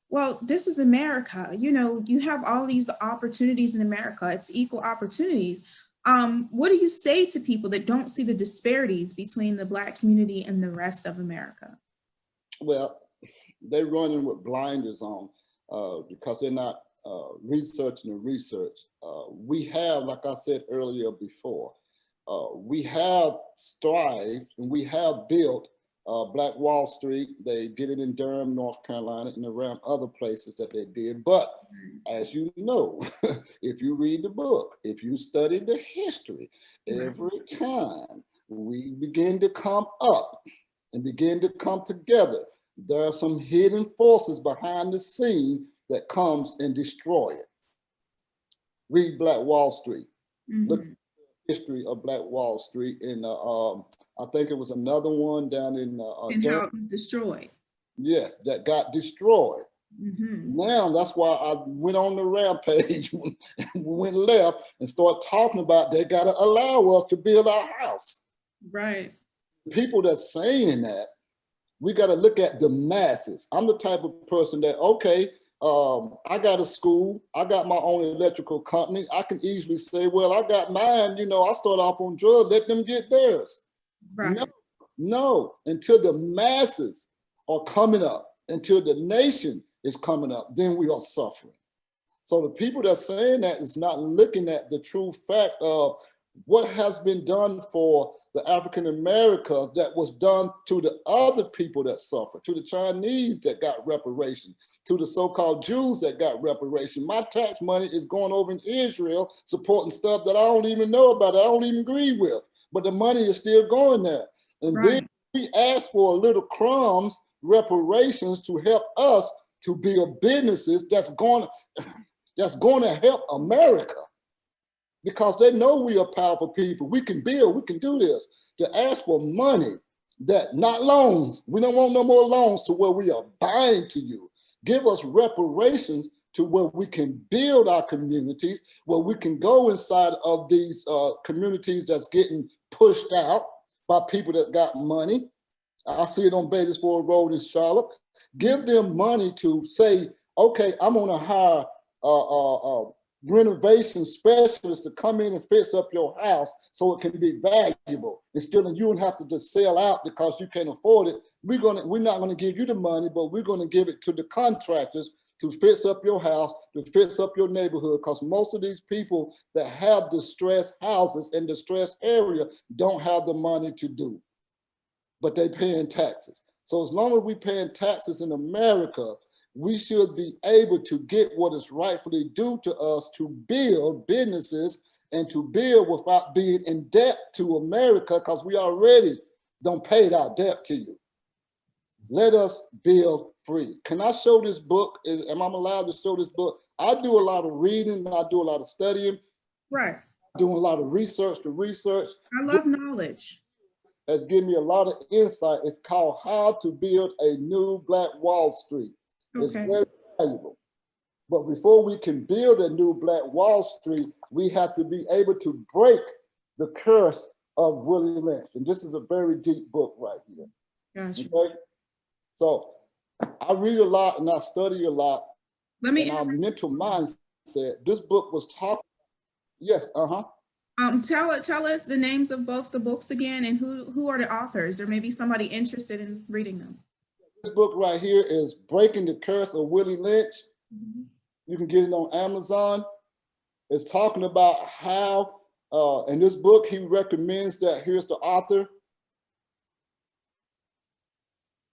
well, this is America. You have all these opportunities in America. It's equal opportunities. What do you say to people that don't see the disparities between the Black community and the rest of America? Well, they're running with blinders on because they're not researching the research. We have, like I said earlier before, we have strived and we have built Black Wall Street. They did it in Durham, North Carolina, and around other places that they did. But as you know, if you read the book, if you study the history, every time we begin to come up and begin to come together, there are some hidden forces behind the scene that comes and destroy it. Read Black Wall Street. Look at the history of Black Wall Street, and I think it was another one down in and how it was destroyed. Yes, that got destroyed. Now that's why I went on the rampage and went left and started talking about they got to allow us to build our house. Right. People that's saying that, we got to look at the masses. I'm the type of person that, okay, I got a school, I got my own electrical company. I can easily say, well, I got mine, I start off on drugs, let them get theirs. Right. No, until the masses are coming up, until the nation is coming up, then we are suffering. So the people that's saying that is not looking at the true fact of what has been done for the African America that was done to the other people that suffered, to the Chinese that got reparation, to the so-called Jews that got reparation. My tax money is going over in Israel supporting stuff that I don't even know about, I don't even agree with, but the money is still going there. And then we ask for a little crumbs, reparations to help us to build businesses that's going to help America. Because they know we are powerful people. We can build, we can do this. To ask for money, that not loans. We don't want no more loans to where we are buying to you. Give us reparations to where we can build our communities, where we can go inside of these communities that's getting pushed out by people that got money. I see it on Batesville Road in Charlotte. Give them money to say, okay, I'm gonna hire renovation specialists to come in and fix up your house so it can be valuable. Instead of you don't have to just sell out because you can't afford it. We're not gonna give you the money, but we're gonna give it to the contractors to fix up your house, to fix up your neighborhood, because most of these people that have distressed houses in distressed area don't have the money to do, but they paying taxes. So as long as we paying taxes in America, we should be able to get what is rightfully due to us to build businesses and to build without being in debt to America, because we already don't pay our debt to you. Let us build free. Can I show this book? Am I allowed to show this book? I do a lot of reading, I do a lot of studying. Right. Doing a lot of research to research. I love knowledge. Has given me a lot of insight. It's called How to Build a New Black Wall Street. Okay. It's very valuable. But before we can build a new Black Wall Street, we have to be able to break the curse of Willie Lynch. And this is a very deep book right here. Gotcha. Okay? So I read a lot and I study a lot. And our mental mindset, this book was talking. Yes, Tell us the names of both the books again, and who are the authors, or maybe somebody interested in reading them. This book right here is Breaking the Curse of Willie Lynch. You can get it on Amazon. It's talking about how, in this book, he recommends that, here's the author.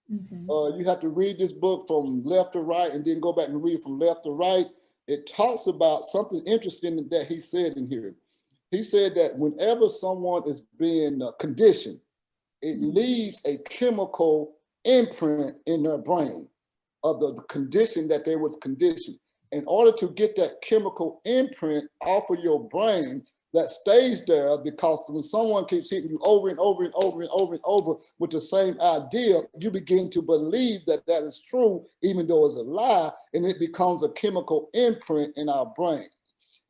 You have to read this book from left to right and then go back and read it from left to right. It talks about something interesting that he said in here. He said that whenever someone is being conditioned, it leaves a chemical imprint in their brain of the condition that they was conditioned. In order to get that chemical imprint off of your brain, that stays there, because when someone keeps hitting you over and over and over and over and over with the same idea, you begin to believe that that is true, even though it's a lie, and it becomes a chemical imprint in our brain.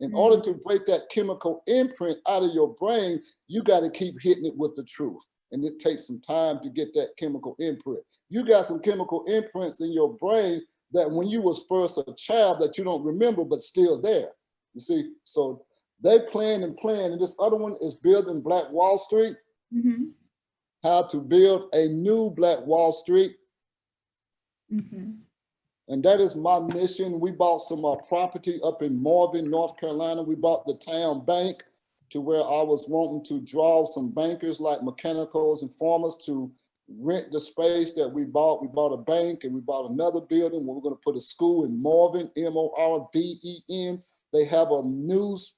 In order to break that chemical imprint out of your brain, you got to keep hitting it with the truth. And it takes some time to get that chemical imprint. You got some chemical imprints in your brain that when you was first a child that you don't remember, but still there. You see, so they playing and playing. And this other one is Building Black Wall Street. Mm-hmm. How to build a new Black Wall Street. Mm-hmm. And that is my mission. We bought some property up in Marvin, North Carolina. We bought the town bank to where I was wanting to draw some bankers like mechanicals and farmers to rent the space that we bought. We bought a bank and we bought another building where we're going to put a school in Marvin, Morven. They have a news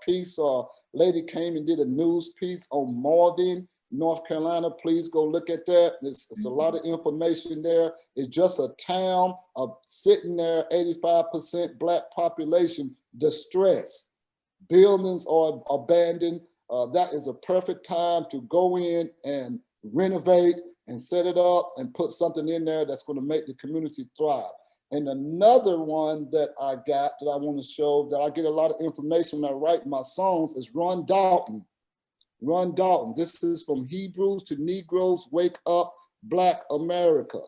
piece. Lady came and did a news piece on Marvin, North Carolina. Please go look at that. It's a lot of information there. It's just a town of sitting there, 85% Black population, distressed. Buildings are abandoned. That is a perfect time to go in and renovate and set it up and put something in there that's going to make the community thrive. And another one that I got that I want to show, that I get a lot of information when I write my songs, is Run Dalton. Run Dalton. This is From Hebrews to Negroes, Wake Up, Black America.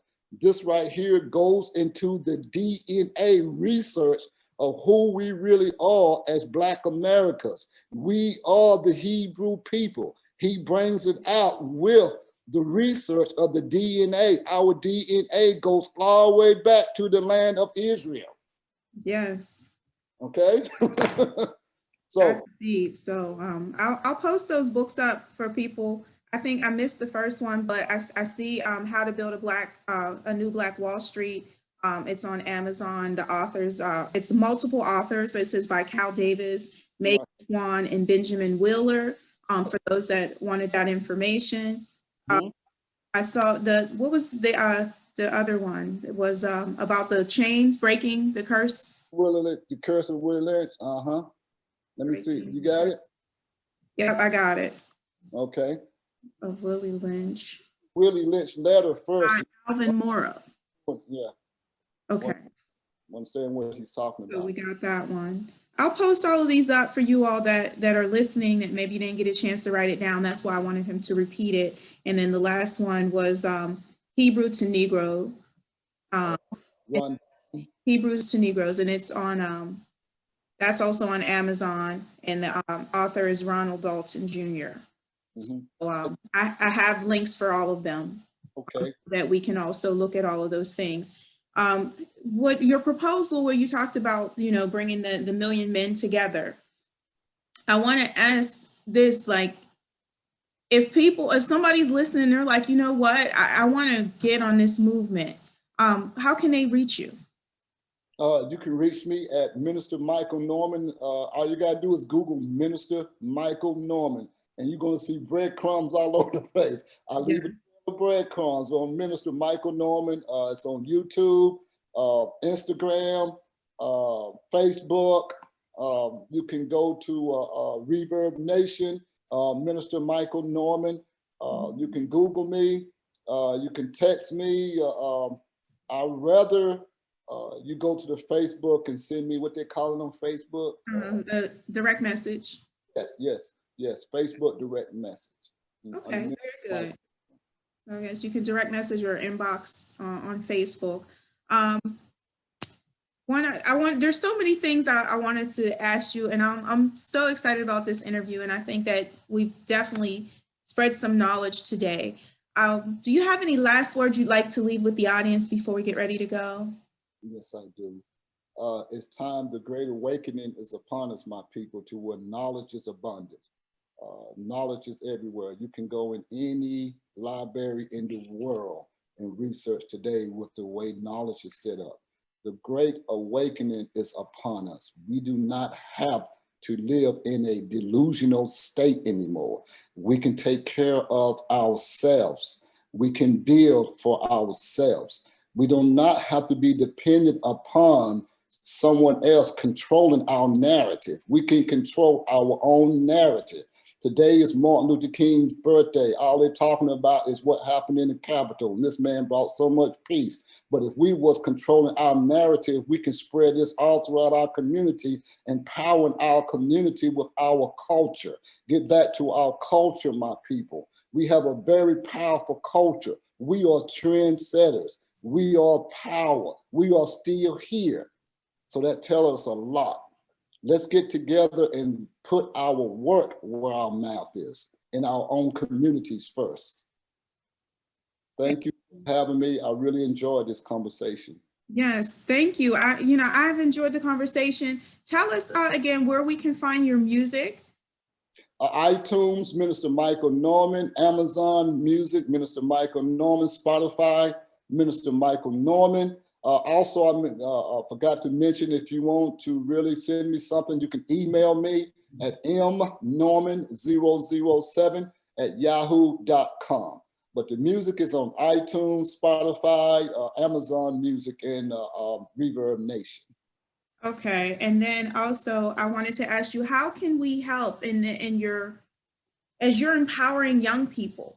This right here goes into the DNA research of who we really are as Black Americans. We are the Hebrew people. He brings it out with the research of the DNA. Our DNA goes all the way back to the land of Israel. Yes. Okay. So that's deep. So I'll post those books up for people. I think I missed the first one, but I see How to Build a New Black Wall Street. It's on Amazon. The authors, it's multiple authors, but it says by Cal Davis, Megan Swan, and Benjamin Wheeler. For those that wanted that information. I saw what was the other one? It was about the chains breaking, the curse. The Curse of Willie Lynch. Let me see. You got it? Yep, I got it. Okay. Of Willie Lynch. Willie Lynch letter first. Alvin Morrow. Yeah. Okay. Understand what he's talking about. So we got that one. I'll post all of these up for you all that are listening that maybe didn't get a chance to write it down. That's why I wanted him to repeat it. And then the last one was Hebrew to Negro. Hebrews to Negroes, and it's on, that's also on Amazon, and the author is Ronald Dalton Jr. So I have links for all of them. Okay. That we can also look at all of those things. What your proposal where you talked about, bringing the million men together. I want to ask this, like, if somebody's listening, they're like, you know what, I want to get on this movement. How can they reach you? You can reach me at Minister Michael Norman. All you got to do is Google Minister Michael Norman, and you're going to see breadcrumbs all over the place. I leave it the breadcrumbs on Minister Michael Norman. It's on YouTube, Instagram, Facebook. You can go to Reverb Nation, Minister Michael Norman. You can Google me. You can text me. I'd rather you go to the Facebook and send me what they call it on Facebook. Direct message. Yes. Facebook direct message. Okay, very good. So I guess you can direct message or inbox on Facebook. There's so many things I wanted to ask you, and I'm so excited about this interview, and I think that we've definitely spread some knowledge today. Do you have any last words you'd like to leave with the audience before we get ready to go? Yes, I do. It's time. The great awakening is upon us, my people, to where knowledge is abundant. Knowledge is everywhere. You can go in any library in the world and research today with the way knowledge is set up. The great awakening is upon us. We do not have to live in a delusional state anymore. We can take care of ourselves. We can build for ourselves. We do not have to be dependent upon someone else controlling our narrative. We can control our own narrative. Today is Martin Luther King's birthday. All they're talking about is what happened in the Capitol. And this man brought so much peace. But if we was controlling our narrative, we can spread this all throughout our community, empowering our community with our culture. Get back to our culture, my people. We have a very powerful culture. We are trendsetters. We are power. We are still here. So that tells us a lot. Let's get together and put our work where our mouth is, in our own communities first. Thank you for having me. I really enjoyed this conversation. Yes, thank you. I've enjoyed the conversation. Tell us again where we can find your music. iTunes, Minister Michael Norman. Amazon Music, Minister Michael Norman. Spotify, Minister Michael Norman. Also, I forgot to mention, if you want to really send me something, you can email me at mnorman007@yahoo.com. But the music is on iTunes, Spotify, Amazon Music, and Reverb Nation. Okay, and then also I wanted to ask you, how can we help as you're empowering young people?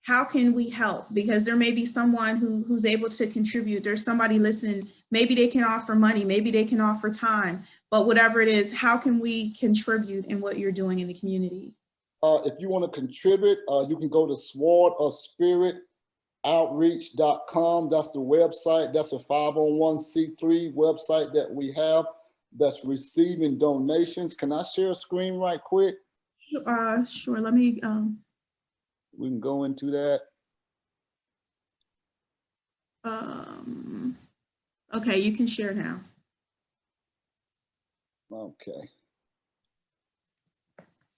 How can we help? Because there may be someone who's able to contribute. There's somebody listening. Maybe they can offer money. Maybe they can offer time. But whatever it is, how can we contribute in what you're doing in the community? If you want to contribute, you can go to swordofspiritoutreach.com. That's the website. That's a 501c3 website that we have that's receiving donations. Can I share a screen right quick? Sure. Let me. We can go into that. Okay, you can share now. Okay.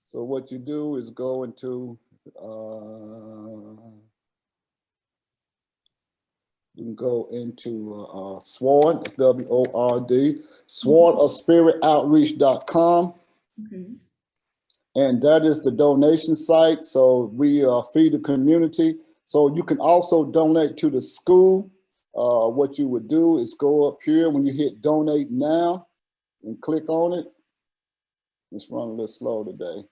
So what you do is go into, you can go into SWORD, W-O-R-D, swordofspiritoutreach.com. Okay. And that is the donation site. So we feed the community. So you can also donate to the school. What you would do is go up here when you hit donate now and click on it. It's running a little slow today.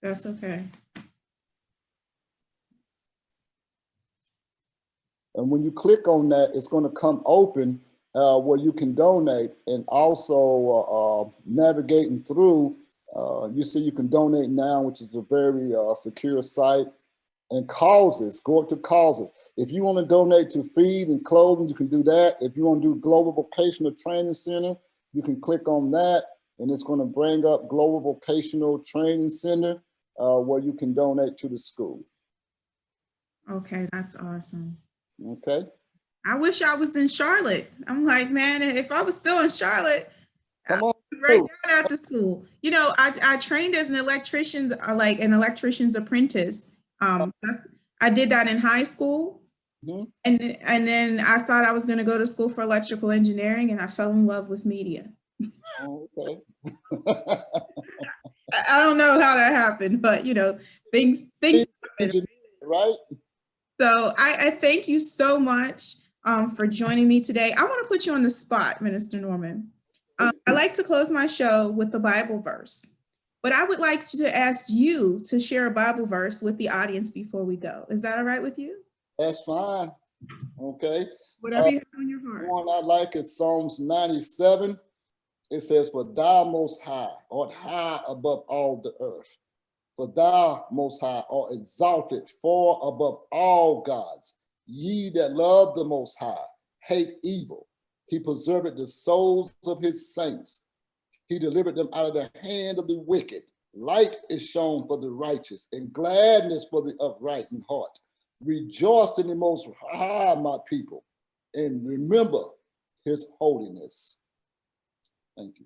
That's okay. And when you click on that, it's going to come open where you can donate, and also navigating through. You see you can donate now, which is a very secure site. And causes, go up to causes. If you want to donate to feed and clothing, you can do that. If you want to do Global Vocational Training Center, you can click on that, and it's going to bring up Global Vocational Training Center where you can donate to the school. Okay, that's awesome. Okay. I wish I was in Charlotte. I'm like, man, if I was still in Charlotte, Come on. Right down after school. You know, I trained as an electrician, like an electrician's apprentice. I did that in high school. Mm-hmm. And then I thought I was going to go to school for electrical engineering, and I fell in love with media. Oh, okay. I don't know how that happened, but you know, things happen. Right. So I thank you so much for joining me today. I want to put you on the spot, Minister Norman. I like to close my show with the Bible verse, but I would like to ask you to share a Bible verse with the audience before we go. Is that all right with you? That's fine. Okay. Whatever you have on your heart. One I like is Psalms 97. It says, "For thou most high art high above all the earth. For thou most high art exalted far above all gods. Ye that love the most high hate evil. He preserved the souls of his saints. He delivered them out of the hand of the wicked. Light is shown for the righteous, and gladness for the upright in heart. Rejoice in the Most High, my people, and remember his holiness." Thank you.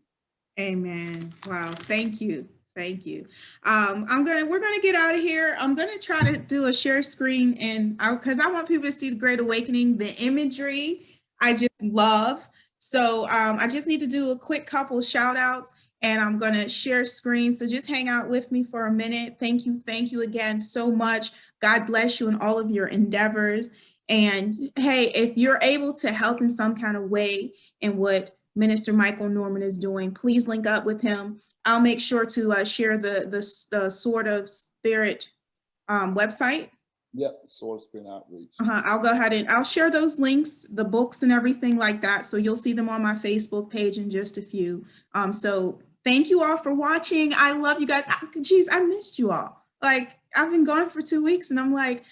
Amen. Wow. Thank you. Thank you. We're gonna get out of here. I'm gonna try to do a share screen, and because I want people to see the Great Awakening, the imagery I just love. So I just need to do a quick couple shout outs, and I'm gonna share screen. So just hang out with me for a minute. Thank you again so much. God bless you in all of your endeavors. And hey, if you're able to help in some kind of way in what Minister Michael Norman is doing. Please link up with him. I'll make sure to share the Sword of Spirit website. Yep, Sword of Spirit Outreach. I'll go ahead and I'll share those links, the books and everything like that. So you'll see them on my Facebook page in just a few. So thank you all for watching. I love you guys. Geez, I missed you all. Like, I've been gone for 2 weeks and I'm like,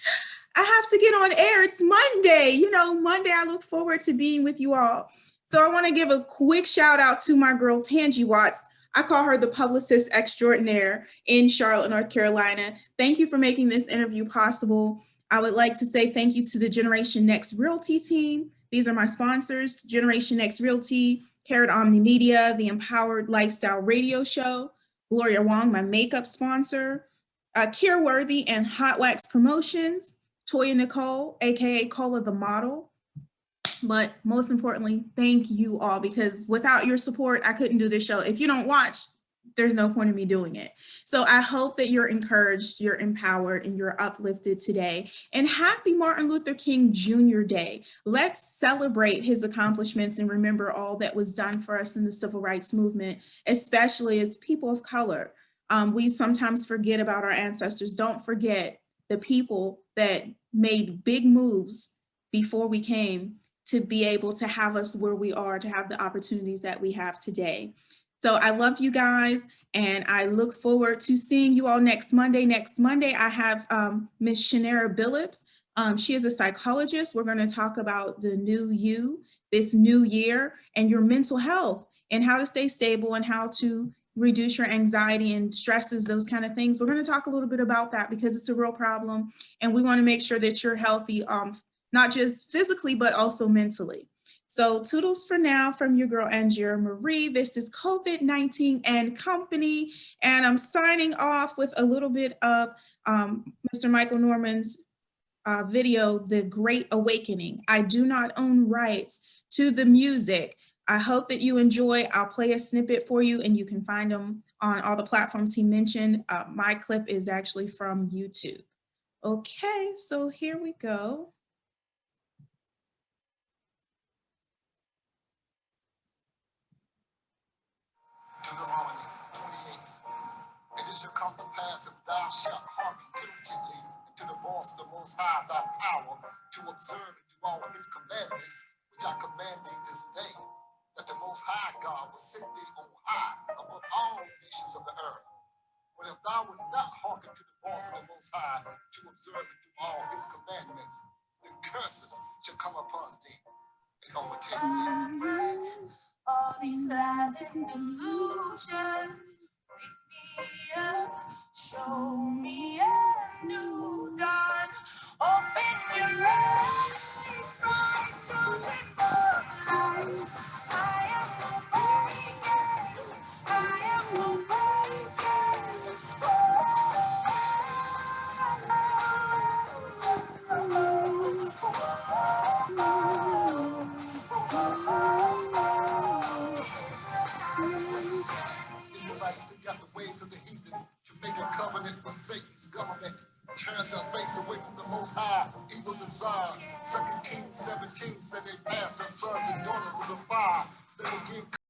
I have to get on air. It's Monday. You know, Monday, I look forward to being with you all. So I want to give a quick shout out to my girl, Tangi Watts. I call her the publicist extraordinaire in Charlotte, North Carolina. Thank you for making this interview possible. I would like to say thank you to the Generation Next Realty team. These are my sponsors, Generation Next Realty, Carrot Omni Media, the Empowered Lifestyle Radio Show, Gloria Wong, my makeup sponsor, Kier Worthy and Hot Wax Promotions, Toya Nicole, AKA Cola the Model. But most importantly, thank you all, because without your support, I couldn't do this show. If you don't watch, there's no point in me doing it. So I hope that you're encouraged, you're empowered, and you're uplifted today. And happy Martin Luther King Jr. Day. Let's celebrate his accomplishments and remember all that was done for us in the civil rights movement, especially as people of color. We sometimes forget about our ancestors. Don't forget the people that made big moves before we came to be able to have us where we are, to have the opportunities that we have today. So I love you guys, and I look forward to seeing you all next Monday. Next Monday, I have Ms. Shanera Billups. She is a psychologist. We're going to talk about the new you, this new year, and your mental health, and how to stay stable and how to reduce your anxiety and stresses, those kind of things. We're going to talk a little bit about that because it's a real problem, and we want to make sure that you're healthy, not just physically, but also mentally. So toodles for now from your girl, Angira Marie. This is COVID-19 and Company, and I'm signing off with a little bit of Mr. Michael Norman's video, The Great Awakening. I do not own rights to the music. I hope that you enjoy. I'll play a snippet for you, and you can find them on all the platforms he mentioned. My clip is actually from YouTube. Okay, so here we go. Deuteronomy 28. And it shall come to pass, if thou shalt hearken diligently to the voice of the Most High thy power, to observe and do all of his commandments, which I command thee this day, that the Most High God will set thee on high above all nations of the earth. But if thou wilt not hearken to the voice of the Most High, to observe and do all his commandments, then curses shall come upon thee and overtake thee. All these lies and delusions wake me up, show me a new dawn. Open your eyes, my children of light. I am awakened, I am awakened. Everybody seek out the ways of the heathen to make a covenant with Satan's government. Turn their face away from the Most High, evil desire. 2 Kings 17 said they